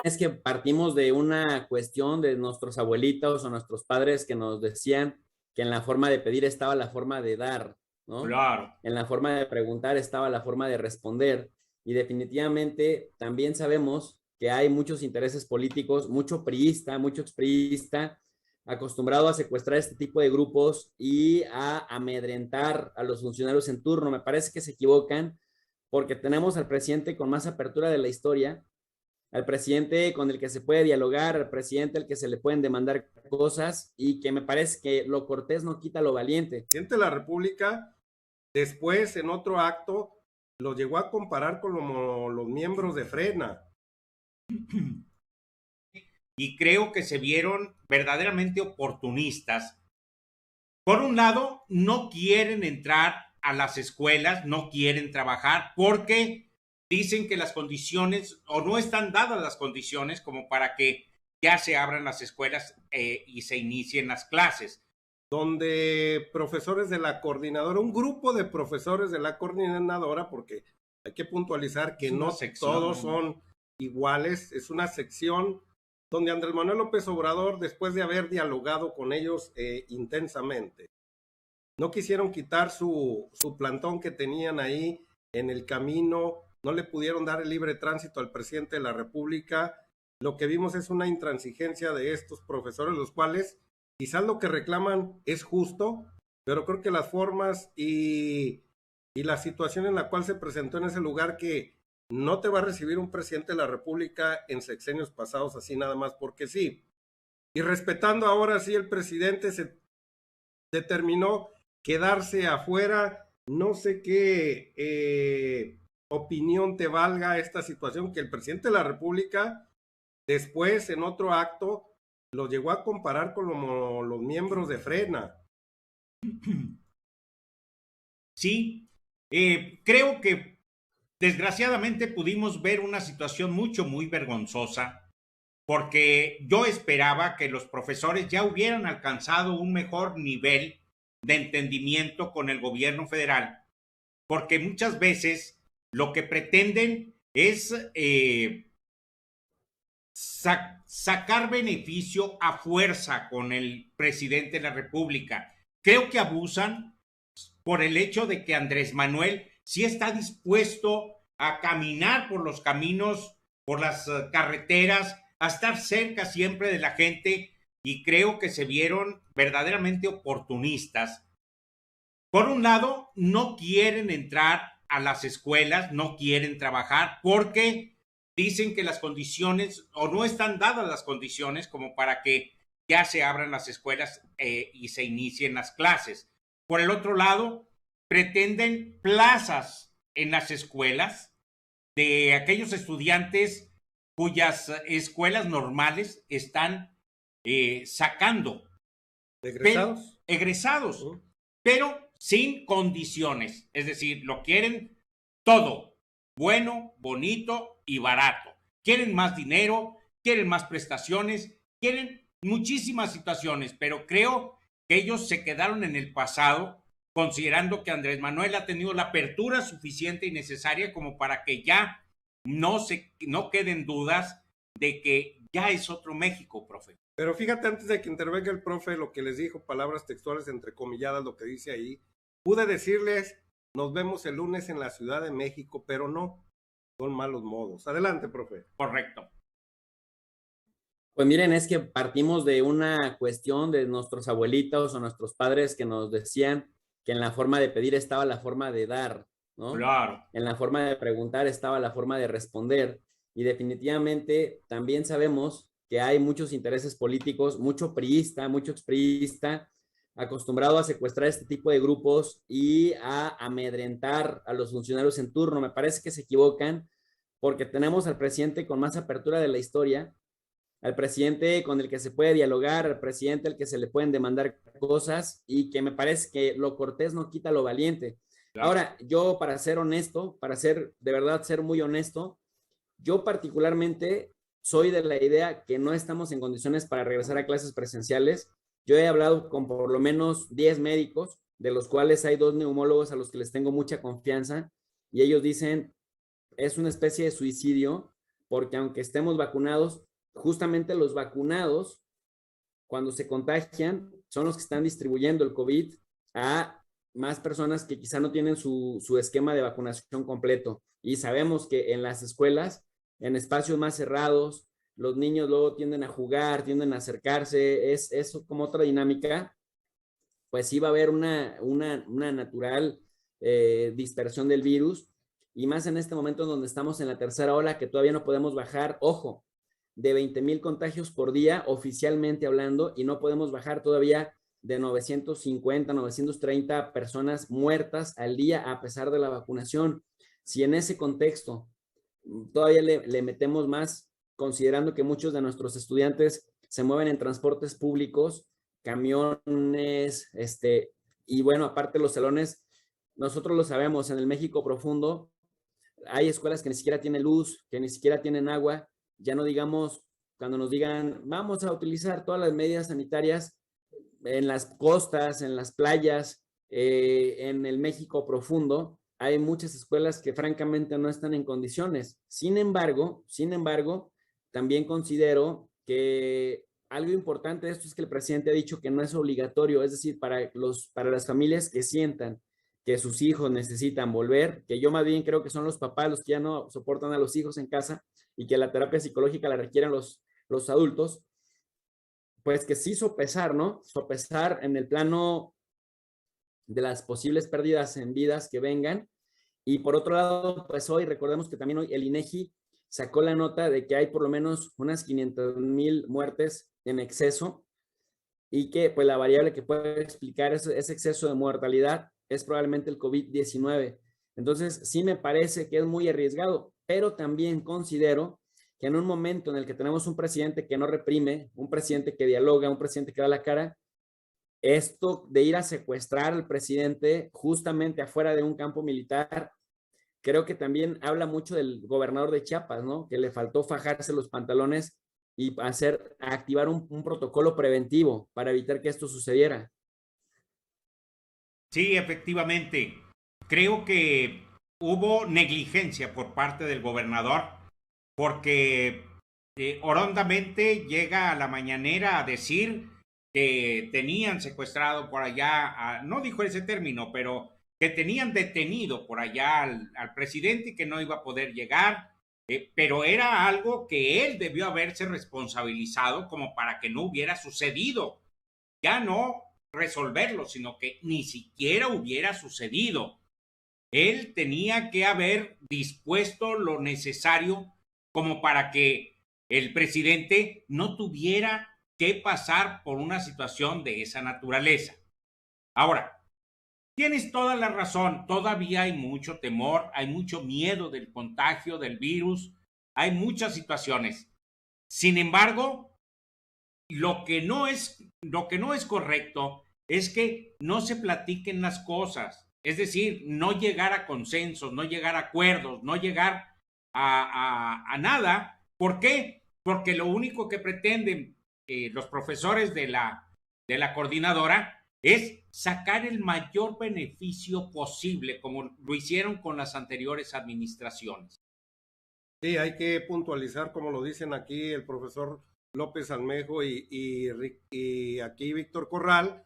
Es que partimos de una cuestión de nuestros abuelitos o nuestros padres que nos decían que en la forma de pedir estaba la forma de dar, ¿no? Claro. En la forma de preguntar estaba la forma de responder. Y definitivamente también sabemos que hay muchos intereses políticos, mucho priista, mucho expriista, acostumbrado a secuestrar este tipo de grupos y a amedrentar a los funcionarios en turno. Me parece que se equivocan porque tenemos al presidente con más apertura de la historia, al presidente con el que se puede dialogar, al presidente al que se le pueden demandar cosas y que me parece que lo cortés no quita lo valiente. El presidente de la República, después en otro acto, lo llegó a comparar con los miembros de Frena. Y creo que se vieron verdaderamente oportunistas. Por un lado, no quieren entrar a las escuelas, no quieren trabajar porque dicen que las condiciones o no están dadas las condiciones como para que ya se abran las escuelas y se inicien las clases. Donde profesores de la coordinadora, un grupo de profesores de la coordinadora, porque hay que puntualizar que no todos son iguales, es una sección donde Andrés Manuel López Obrador, después de haber dialogado con ellos intensamente, no quisieron quitar su plantón que tenían ahí en el camino, no le pudieron dar el libre tránsito al presidente de la República. Lo que vimos es una intransigencia de estos profesores, los cuales quizás lo que reclaman es justo, pero creo que las formas y la situación en la cual se presentó en ese lugar, que no te va a recibir un presidente de la República en sexenios pasados así nada más porque sí. Y respetando ahora sí, el presidente se determinó quedarse afuera. No sé qué opinión te valga esta situación, que el presidente de la República después en otro acto lo llegó a comparar con los miembros de Frena. Sí, creo que desgraciadamente pudimos ver una situación muy vergonzosa, porque yo esperaba que los profesores ya hubieran alcanzado un mejor nivel de entendimiento con el gobierno federal, porque muchas veces lo que pretenden es sacar beneficio a fuerza con el presidente de la República. Creo que abusan por el hecho de que Andrés Manuel sí está dispuesto a caminar por los caminos, por las carreteras, a estar cerca siempre de la gente, y creo que se vieron verdaderamente oportunistas. Por un lado, no quieren entrar a las escuelas, no quieren trabajar porque dicen que las condiciones o no están dadas las condiciones como para que ya se abran las escuelas y se inicien las clases. Por el otro lado, pretenden plazas en las escuelas de aquellos estudiantes cuyas escuelas normales están sacando egresados, pero sin condiciones. Es decir, lo quieren todo, bueno, bonito y barato. Quieren más dinero, quieren más prestaciones, quieren muchísimas situaciones, pero creo que ellos se quedaron en el pasado, considerando que Andrés Manuel ha tenido la apertura suficiente y necesaria como para que ya no queden dudas de que ya es otro México, profe. Pero fíjate, antes de que intervenga el profe, lo que les dijo, palabras textuales entrecomilladas, lo que dice ahí, pude decirles, nos vemos el lunes en la Ciudad de México, pero no, son malos modos. Adelante, profe. Correcto. Pues miren, es que partimos de una cuestión de nuestros abuelitos o nuestros padres que nos decían que en la forma de pedir estaba la forma de dar, ¿no? Claro. En la forma de preguntar estaba la forma de responder. Y definitivamente también sabemos que hay muchos intereses políticos, mucho priista, mucho expriista, acostumbrado a secuestrar este tipo de grupos y a amedrentar a los funcionarios en turno. Me parece que se equivocan porque tenemos al presidente con más apertura de la historia, al presidente con el que se puede dialogar, al presidente al que se le pueden demandar cosas y que me parece que lo cortés no quita lo valiente. Claro. Ahora, yo para ser honesto, para ser de verdad ser muy honesto, yo particularmente soy de la idea que no estamos en condiciones para regresar a clases presenciales. Yo he hablado con por lo menos 10 médicos, de los cuales hay 2 neumólogos a los que les tengo mucha confianza, y ellos dicen es una especie de suicidio, porque aunque estemos vacunados, justamente los vacunados, cuando se contagian, son los que están distribuyendo el COVID a más personas que quizá no tienen su esquema de vacunación completo. Y sabemos que en las escuelas, en espacios más cerrados, los niños luego tienden a jugar, tienden a acercarse, es como otra dinámica, pues sí va a haber una natural dispersión del virus, y más en este momento donde estamos en la tercera ola, que todavía no podemos bajar, ojo, de 20,000 contagios por día, oficialmente hablando, y no podemos bajar todavía de 950, 930 personas muertas al día a pesar de la vacunación. Si en ese contexto todavía le metemos más, considerando que muchos de nuestros estudiantes se mueven en transportes públicos, camiones, y bueno, aparte los salones, nosotros lo sabemos, en el México profundo hay escuelas que ni siquiera tienen luz, que ni siquiera tienen agua, ya no digamos cuando nos digan, vamos a utilizar todas las medidas sanitarias en las costas, en las playas, en el México profundo, hay muchas escuelas que francamente no están en condiciones. Sin embargo, también considero que algo importante de esto es que el presidente ha dicho que no es obligatorio, es decir, para las familias que sientan que sus hijos necesitan volver, que yo más bien creo que son los papás los que ya no soportan a los hijos en casa y que la terapia psicológica la requieren los adultos, pues que sí sopesar, ¿no? Sopesar en el plano de las posibles pérdidas en vidas que vengan. Y por otro lado, pues hoy recordemos que también hoy el INEGI sacó la nota de que hay por lo menos unas 500,000 muertes en exceso, y que pues la variable que puede explicar ese exceso de mortalidad es probablemente el COVID-19. Entonces, sí me parece que es muy arriesgado, pero también considero que en un momento en el que tenemos un presidente que no reprime, un presidente que dialoga, un presidente que da la cara, esto de ir a secuestrar al presidente justamente afuera de un campo militar, creo que también habla mucho del gobernador de Chiapas, ¿no? Que le faltó fajarse los pantalones y activar un protocolo preventivo para evitar que esto sucediera. Sí, efectivamente. Creo que hubo negligencia por parte del gobernador porque horondamente llega a la mañanera a decir que tenían secuestrado por allá, no dijo ese término, pero que tenían detenido por allá al presidente y que no iba a poder llegar, pero era algo que él debió haberse responsabilizado como para que no hubiera sucedido. Ya no resolverlo, sino que ni siquiera hubiera sucedido. Él tenía que haber dispuesto lo necesario como para que el presidente no tuviera que pasar por una situación de esa naturaleza. Ahora, tienes toda la razón, todavía hay mucho temor, hay mucho miedo del contagio del virus, hay muchas situaciones. Sin embargo, lo que no es correcto es que no se platiquen las cosas, es decir, no llegar a consensos, no llegar a acuerdos, no llegar a nada. ¿Por qué? Porque lo único que pretenden los profesores de la coordinadora es sacar el mayor beneficio posible, como lo hicieron con las anteriores administraciones. Sí, hay que puntualizar, como lo dicen aquí el profesor López Almejo y aquí Víctor Corral.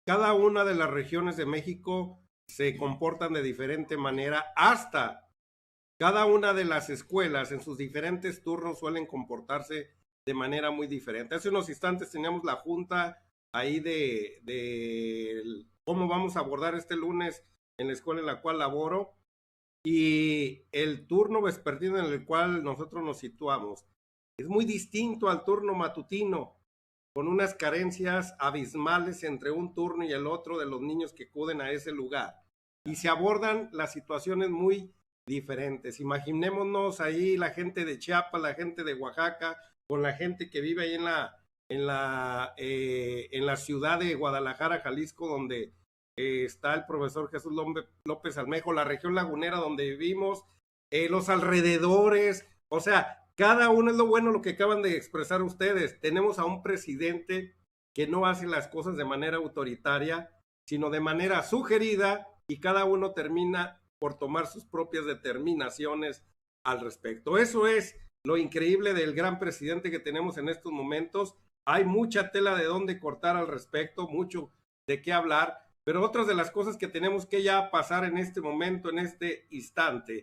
Cada una de las regiones de México se comportan de diferente manera, hasta cada una de las escuelas en sus diferentes turnos suelen comportarse de manera muy diferente. Hace unos instantes teníamos la junta ahí de cómo vamos a abordar este lunes en la escuela en la cual laboro, y el turno vespertino en el cual nosotros nos situamos es muy distinto al turno matutino, con unas carencias abismales entre un turno y el otro de los niños que acuden a ese lugar. Y se abordan las situaciones muy diferentes. Imaginémonos ahí la gente de Chiapas, la gente de Oaxaca, con la gente que vive ahí en la ciudad de Guadalajara, Jalisco, donde está el profesor Jesús López Almejo, la región lagunera donde vivimos, los alrededores, o sea, cada uno. Es lo bueno lo que acaban de expresar ustedes. Tenemos a un presidente que no hace las cosas de manera autoritaria, sino de manera sugerida, y cada uno termina por tomar sus propias determinaciones al respecto. Eso es lo increíble del gran presidente que tenemos en estos momentos. Hay mucha tela de dónde cortar al respecto, mucho de qué hablar, pero otras de las cosas que tenemos que ya pasar en este momento, en este instante,